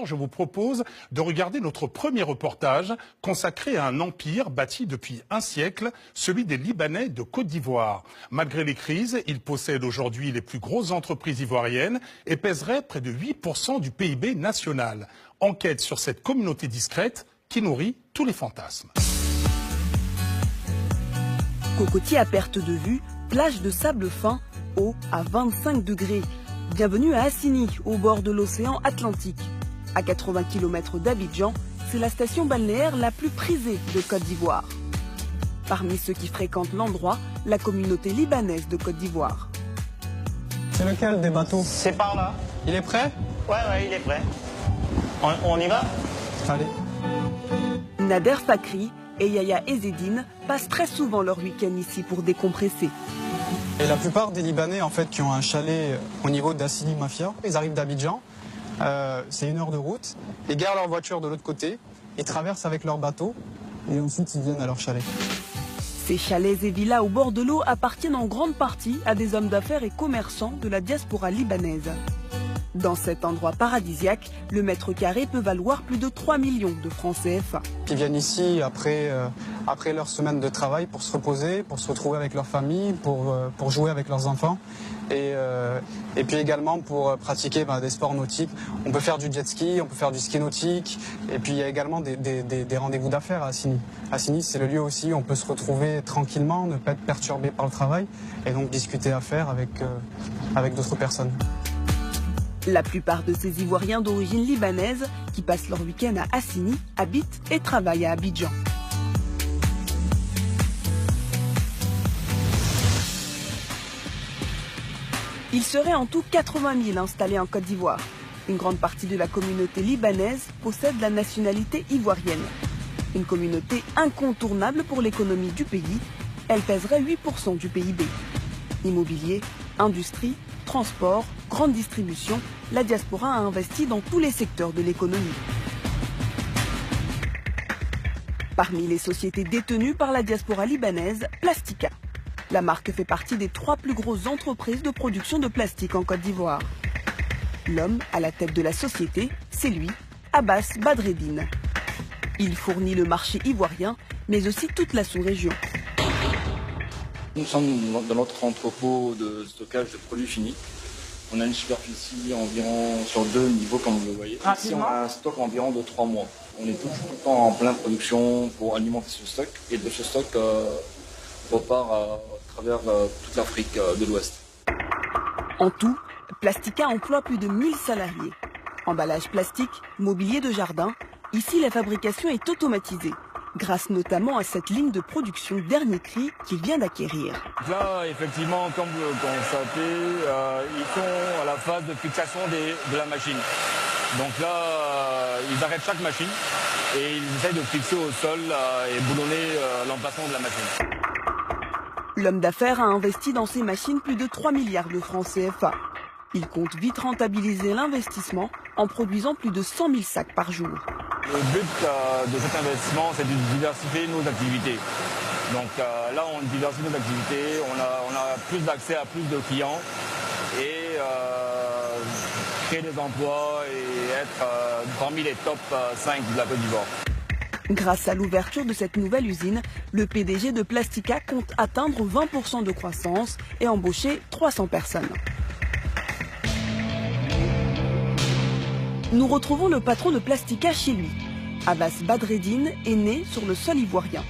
d'Ivoire, je vous propose de regarder notre premier reportage consacré à un empire bâti depuis un siècle, celui des Libanais de Côte d'Ivoire. Malgré les crises, ils possèdent aujourd'hui les plus grosses entreprises ivoiriennes et pèseraient près de 8% du PIB national. Enquête sur cette communauté discrète qui nourrit tous les fantasmes. Cocotier à perte de vue, plage de sable fin, eau à 25 degrés. Bienvenue à Assini, au bord de l'océan Atlantique. À 80 km d'Abidjan, c'est la station balnéaire la plus prisée de Côte d'Ivoire. Parmi ceux qui fréquentent l'endroit, la communauté libanaise de Côte d'Ivoire. C'est lequel des bateaux? C'est par là. Il est prêt? Ouais, il est prêt. On y va? Allez. Nader Fakri et Yaya Ezzedine passent très souvent leur week-end ici pour décompresser. Et la plupart des Libanais en fait, qui ont un chalet au niveau d'Assini Mafia, ils arrivent d'Abidjan, c'est 1 heure de route, ils garent leur voiture de l'autre côté, ils traversent avec leur bateau et ensuite ils viennent à leur chalet. Ces chalets et villas au bord de l'eau appartiennent en grande partie à des hommes d'affaires et commerçants de la diaspora libanaise. Dans cet endroit paradisiaque, le mètre carré peut valoir plus de 3 millions de francs CFA. Ils viennent ici après leur semaine de travail pour se reposer, pour se retrouver avec leur famille, pour jouer avec leurs enfants et puis également pour pratiquer des sports nautiques. On peut faire du jet ski, on peut faire du ski nautique et puis il y a également des rendez-vous d'affaires à Assini. Assini, c'est le lieu aussi où on peut se retrouver tranquillement, ne pas être perturbé par le travail et donc discuter affaires avec d'autres personnes. La plupart de ces Ivoiriens d'origine libanaise qui passent leur week-end à Assini habitent et travaillent à Abidjan. Il serait en tout 80 000 installés en Côte d'Ivoire. Une grande partie de la communauté libanaise possède la nationalité ivoirienne. Une communauté incontournable pour l'économie du pays. Elle pèserait 8% du PIB. Immobilier, industrie, transport, grande distribution, la diaspora a investi dans tous les secteurs de l'économie. Parmi les sociétés détenues par la diaspora libanaise, Plastica. La marque fait partie des 3 plus grosses entreprises de production de plastique en Côte d'Ivoire. L'homme à la tête de la société, c'est lui, Abbas Badreddine. Il fournit le marché ivoirien, mais aussi toute la sous-région. Nous sommes dans notre entrepôt de stockage de produits finis. On a une superficie environ sur 2 niveaux, comme vous le voyez. Ici, on a un stock environ de 3 mois. On est tout le temps en pleine production pour alimenter ce stock. Et de ce stock repart à travers toute l'Afrique de l'Ouest. En tout, Plastica emploie plus de 1000 salariés. Emballage plastique, mobilier de jardin, ici la fabrication est automatisée. Grâce notamment à cette ligne de production dernier cri qu'il vient d'acquérir. Là, effectivement, comme vous le constatez, ils sont à la phase de fixation de la machine. Donc là, ils arrêtent chaque machine et ils essayent de fixer au sol et boulonner l'emplacement de la machine. L'homme d'affaires a investi dans ces machines plus de 3 milliards de francs CFA. Il compte vite rentabiliser l'investissement en produisant plus de 100 000 sacs par jour. Le but de cet investissement, c'est de diversifier nos activités. Donc là, on diversifie nos activités, on a plus d'accès à plus de clients et créer des emplois et être parmi les top 5 de la Côte d'Ivoire. Grâce à l'ouverture de cette nouvelle usine, le PDG de Plastica compte atteindre 20% de croissance et embaucher 300 personnes. Nous retrouvons le patron de Plastica chez lui. Abbas Badreddine est né sur le sol ivoirien.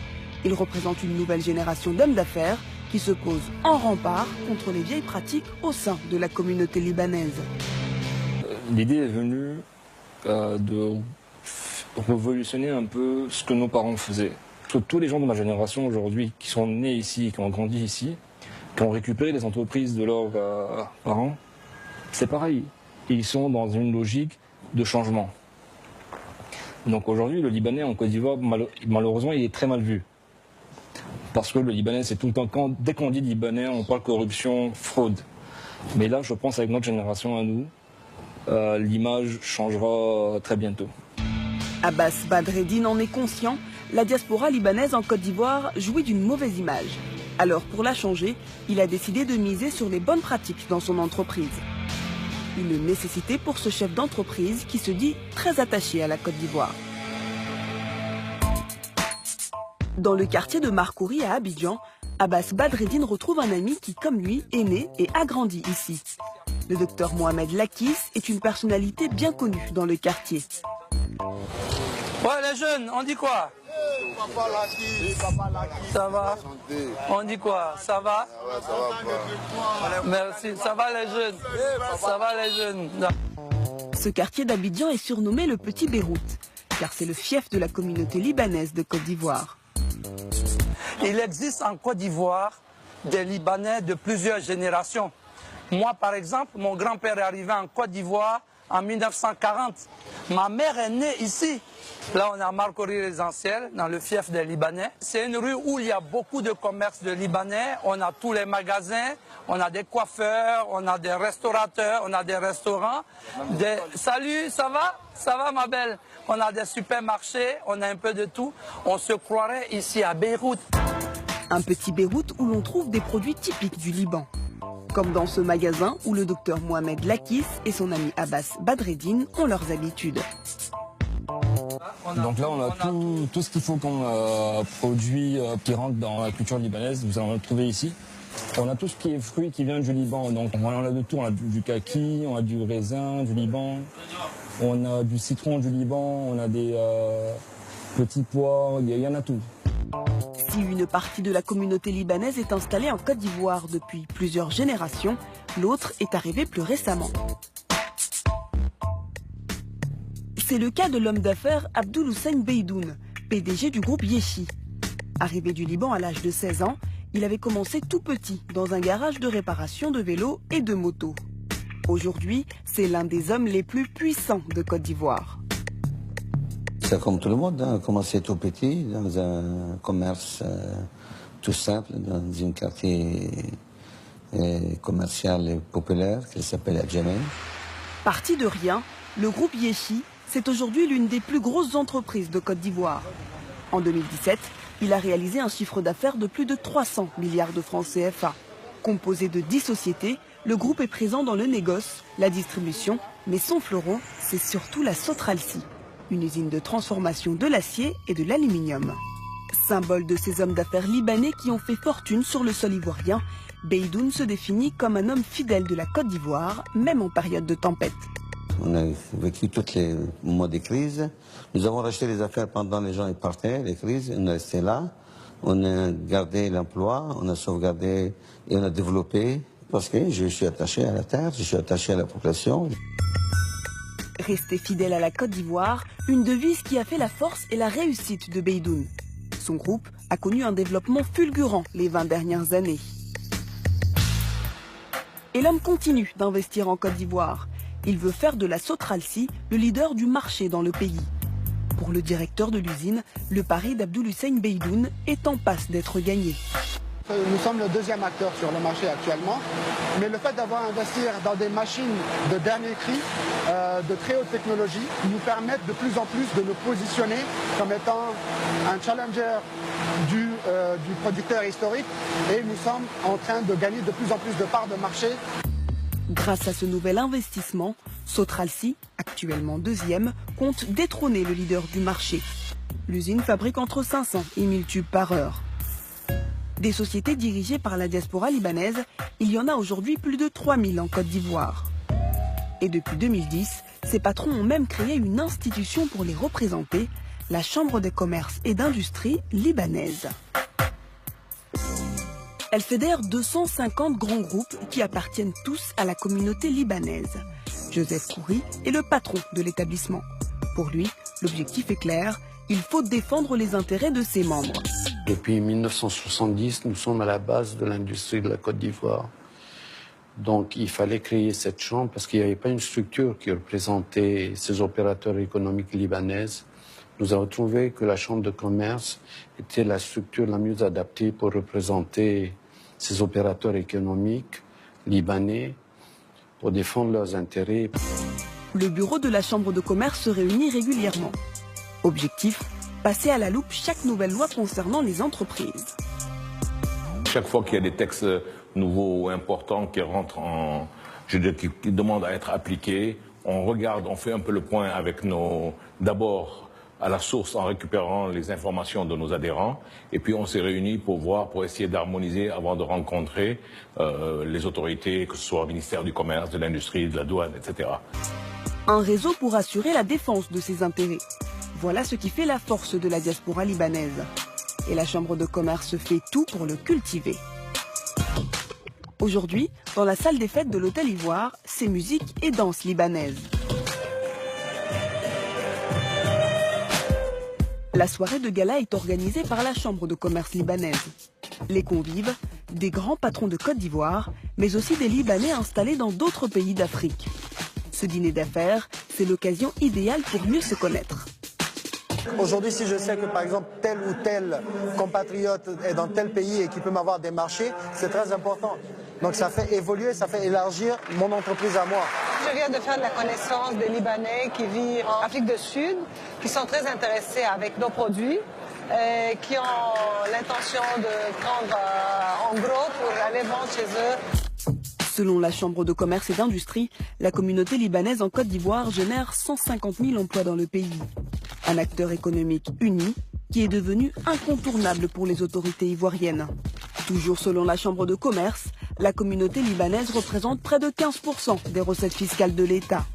Il représente une nouvelle génération d'hommes d'affaires qui se posent en rempart contre les vieilles pratiques au sein de la communauté libanaise. L'idée est venue de révolutionner un peu ce que nos parents faisaient. Parce que tous les gens de ma génération aujourd'hui qui sont nés ici, qui ont grandi ici, qui ont récupéré les entreprises de leurs parents, c'est pareil. Ils sont dans une logique de changement. Donc aujourd'hui, le Libanais en Côte d'Ivoire, malheureusement, il est très mal vu. Parce que le Libanais, c'est tout le temps, dès qu'on dit Libanais, on parle corruption, fraude. Mais là, je pense avec notre génération à nous, l'image changera très bientôt. Abbas Badreddine en est conscient, la diaspora libanaise en Côte d'Ivoire jouit d'une mauvaise image. Alors pour la changer, il a décidé de miser sur les bonnes pratiques dans son entreprise. Une nécessité pour ce chef d'entreprise qui se dit très attaché à la Côte d'Ivoire. Dans le quartier de Marcouri à Abidjan, Abbas Badreddine retrouve un ami qui, comme lui, est né et a grandi ici. Le docteur Mohamed Lakis est une personnalité bien connue dans le quartier. Ouais, les jeunes, on dit quoi? Papa Lakis. Papa Lakis. Ça va? On dit quoi? Ça va? Ouais, ça va. Merci. Ça va les jeunes? Ça va les jeunes? Ce quartier d'Abidjan est surnommé le Petit Beyrouth, car c'est le fief de la communauté libanaise de Côte d'Ivoire. Il existe en Côte d'Ivoire des Libanais de plusieurs générations. Moi, par exemple, mon grand-père est arrivé en Côte d'Ivoire en 1940. Ma mère est née ici. Là, on est à Marcouri résidentiel, dans le fief des Libanais. C'est une rue où il y a beaucoup de commerces de Libanais. On a tous les magasins, on a des coiffeurs, on a des restaurateurs, on a des restaurants. Salut, ça va? Ça va, ma belle? On a des supermarchés, on a un peu de tout. On se croirait ici à Beyrouth. Un petit Beyrouth où l'on trouve des produits typiques du Liban. Comme dans ce magasin où le docteur Mohamed Lakis et son ami Abbas Badreddine ont leurs habitudes. Donc là, on a tout ce qu'il faut comme produit qui rentre dans la culture libanaise. Vous allez en trouver ici. On a tout ce qui est fruit qui vient du Liban. Donc on a de tout. On a du kaki, on a du raisin du Liban, on a du citron du Liban, on a des petits pois, il y en a tout. Si une partie de la communauté libanaise est installée en Côte d'Ivoire depuis plusieurs générations, l'autre est arrivée plus récemment. C'est le cas de l'homme d'affaires Abdoul Hussein Beydoun, PDG du groupe Yechi. Arrivé du Liban à l'âge de 16 ans, il avait commencé tout petit dans un garage de réparation de vélos et de motos. Aujourd'hui, c'est l'un des hommes les plus puissants de Côte d'Ivoire. C'est comme tout le monde, hein, commencé tout petit, dans un commerce tout simple, dans un quartier commercial et populaire qui s'appelle Adjamel. Parti de rien, le groupe Yechi, c'est aujourd'hui l'une des plus grosses entreprises de Côte d'Ivoire. En 2017, il a réalisé un chiffre d'affaires de plus de 300 milliards de francs CFA. Composé de 10 sociétés, le groupe est présent dans le négoce, la distribution, mais son fleuron, c'est surtout la Sotralci, une usine de transformation de l'acier et de l'aluminium. Symbole de ces hommes d'affaires libanais qui ont fait fortune sur le sol ivoirien, Beydoun se définit comme un homme fidèle de la Côte d'Ivoire, même en période de tempête. On a vécu tous les moments des crises. Nous avons racheté les affaires pendant les gens partaient, les crises. On est resté là. On a gardé l'emploi, on a sauvegardé et on a développé. Parce que je suis attaché à la terre, je suis attaché à la population. Rester fidèle à la Côte d'Ivoire, une devise qui a fait la force et la réussite de Beydoun. Son groupe a connu un développement fulgurant les 20 dernières années. Et l'homme continue d'investir en Côte d'Ivoire. Il veut faire de la Sotralci le leader du marché dans le pays. Pour le directeur de l'usine, le pari d'Abdoul Hussein Beydoun est en passe d'être gagné. Nous sommes le deuxième acteur sur le marché actuellement, mais le fait d'avoir investi dans des machines de dernier cri, de très haute technologie, nous permettent de plus en plus de nous positionner comme étant un challenger du producteur historique, et nous sommes en train de gagner de plus en plus de parts de marché. Grâce à ce nouvel investissement, Sotralci, actuellement deuxième, compte détrôner le leader du marché. L'usine fabrique entre 500 et 1000 tubes par heure. Des sociétés dirigées par la diaspora libanaise, il y en a aujourd'hui plus de 3000 en Côte d'Ivoire. Et depuis 2010, ces patrons ont même créé une institution pour les représenter, la Chambre des commerces et d'industrie libanaise. Elle fédère 250 grands groupes qui appartiennent tous à la communauté libanaise. Joseph Khoury est le patron de l'établissement. Pour lui, l'objectif est clair, il faut défendre les intérêts de ses membres. Depuis 1970, nous sommes à la base de l'industrie de la Côte d'Ivoire. Donc il fallait créer cette chambre parce qu'il n'y avait pas une structure qui représentait ces opérateurs économiques libanaises. Nous avons trouvé que la chambre de commerce était la structure la mieux adaptée pour représenter ces opérateurs économiques libanais, pour défendre leurs intérêts. Le bureau de la chambre de commerce se réunit régulièrement. Objectif, passer à la loupe chaque nouvelle loi concernant les entreprises. Chaque fois qu'il y a des textes nouveaux ou importants qui rentrent je dirais, qui demandent à être appliquées. On regarde, on fait un peu le point avec d'abord à la source en récupérant les informations de nos adhérents, et puis on s'est réunis pour essayer d'harmoniser avant de rencontrer les autorités, que ce soit au ministère du Commerce, de l'Industrie, de la Douane, etc. Un réseau pour assurer la défense de ses intérêts. Voilà ce qui fait la force de la diaspora libanaise. Et la Chambre de commerce fait tout pour le cultiver. Aujourd'hui, dans la salle des fêtes de l'Hôtel Ivoire, c'est musique et danse libanaise. La soirée de gala est organisée par la Chambre de commerce libanaise. Les convives, des grands patrons de Côte d'Ivoire, mais aussi des Libanais installés dans d'autres pays d'Afrique. Ce dîner d'affaires, c'est l'occasion idéale pour mieux se connaître. Aujourd'hui, si je sais que par exemple tel ou tel compatriote est dans tel pays et qu'il peut m'avoir des marchés, c'est très important. Donc ça fait évoluer, ça fait élargir mon entreprise à moi. Je viens de faire la connaissance des Libanais qui vivent en Afrique du Sud, qui sont très intéressés avec nos produits, qui ont l'intention de prendre en gros pour aller vendre chez eux. Selon la Chambre de commerce et d'industrie, la communauté libanaise en Côte d'Ivoire génère 150 000 emplois dans le pays. Un acteur économique uni qui est devenu incontournable pour les autorités ivoiriennes. Toujours selon la Chambre de commerce, la communauté libanaise représente près de 15% des recettes fiscales de l'État.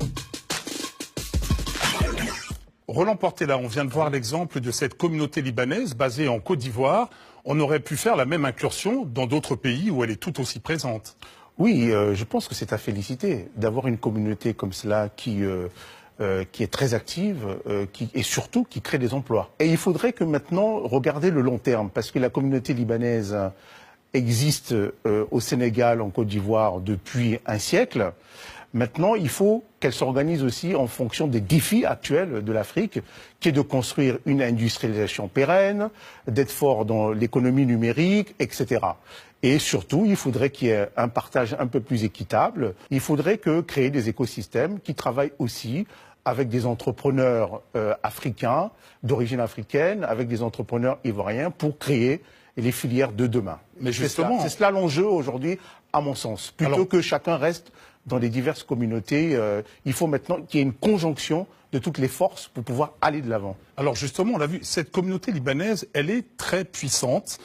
Roland Portela, on vient de voir l'exemple de cette communauté libanaise basée en Côte d'Ivoire. On aurait pu faire la même incursion dans d'autres pays où elle est tout aussi présente. Oui, je pense que c'est à féliciter d'avoir une communauté comme cela qui est très active et surtout qui crée des emplois. Et il faudrait que maintenant regarder le long terme, parce que la communauté libanaise existe au Sénégal, en Côte d'Ivoire depuis un siècle. Maintenant, il faut qu'elle s'organise aussi en fonction des défis actuels de l'Afrique, qui est de construire une industrialisation pérenne, d'être fort dans l'économie numérique, etc. Et surtout, il faudrait qu'il y ait un partage un peu plus équitable. Il faudrait créer des écosystèmes qui travaillent aussi avec des entrepreneurs africains, d'origine africaine, avec des entrepreneurs ivoiriens pour créer les filières de demain. Mais justement, c'est cela l'enjeu aujourd'hui, à mon sens. Plutôt que chacun reste dans les diverses communautés, il faut maintenant qu'il y ait une conjonction de toutes les forces pour pouvoir aller de l'avant. Alors justement, on l'a vu, cette communauté libanaise, elle est très puissante.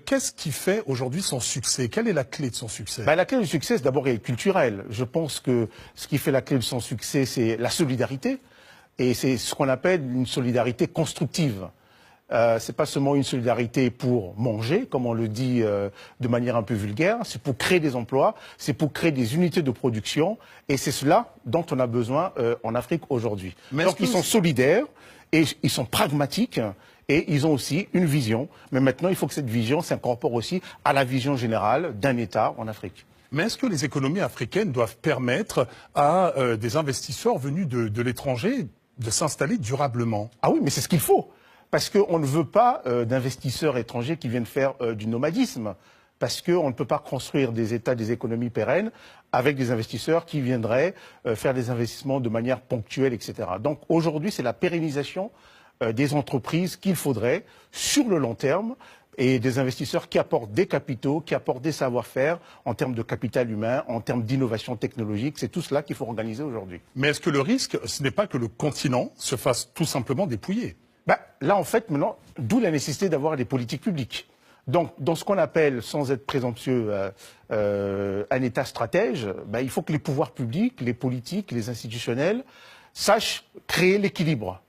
Qu'est-ce qui fait aujourd'hui son succès? Quelle est la clé de son succès? La clé du succès, d'abord, est culturelle. Je pense que ce qui fait la clé de son succès, c'est la solidarité. Et c'est ce qu'on appelle une solidarité constructive. C'est pas seulement une solidarité pour manger, comme on le dit de manière un peu vulgaire, c'est pour créer des emplois, c'est pour créer des unités de production, et c'est cela dont on a besoin en Afrique aujourd'hui. Donc ils sont solidaires, et ils sont pragmatiques, et ils ont aussi une vision, mais maintenant il faut que cette vision s'incorpore aussi à la vision générale d'un État en Afrique. Mais est-ce que les économies africaines doivent permettre à des investisseurs venus de l'étranger de s'installer durablement? Ah oui, mais c'est ce qu'il faut. Parce qu'on ne veut pas d'investisseurs étrangers qui viennent faire du nomadisme. Parce qu'on ne peut pas construire des États, des économies pérennes avec des investisseurs qui viendraient faire des investissements de manière ponctuelle, etc. Donc aujourd'hui, c'est la pérennisation des entreprises qu'il faudrait sur le long terme et des investisseurs qui apportent des capitaux, qui apportent des savoir-faire en termes de capital humain, en termes d'innovation technologique. C'est tout cela qu'il faut organiser aujourd'hui. Mais est-ce que le risque, ce n'est pas que le continent se fasse tout simplement dépouiller? Là, en fait, maintenant, d'où la nécessité d'avoir des politiques publiques. Donc, dans ce qu'on appelle, sans être présomptueux, un État stratège, il faut que les pouvoirs publics, les politiques, les institutionnels sachent créer l'équilibre.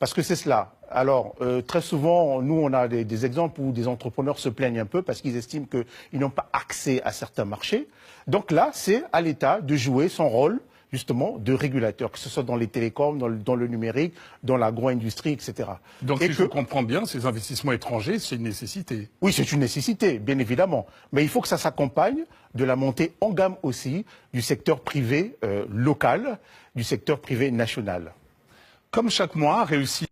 Parce que c'est cela. Alors, très souvent, nous, on a des exemples où des entrepreneurs se plaignent un peu parce qu'ils estiment qu'ils n'ont pas accès à certains marchés. Donc là, c'est à l'État de jouer son rôle justement de régulateur, que ce soit dans les télécoms, dans le numérique, dans l'agro-industrie, etc. Donc, si je comprends bien, ces investissements étrangers, c'est une nécessité. Oui, c'est une nécessité, bien évidemment. Mais il faut que ça s'accompagne de la montée en gamme aussi du secteur privé local, du secteur privé national. Comme chaque mois, réussir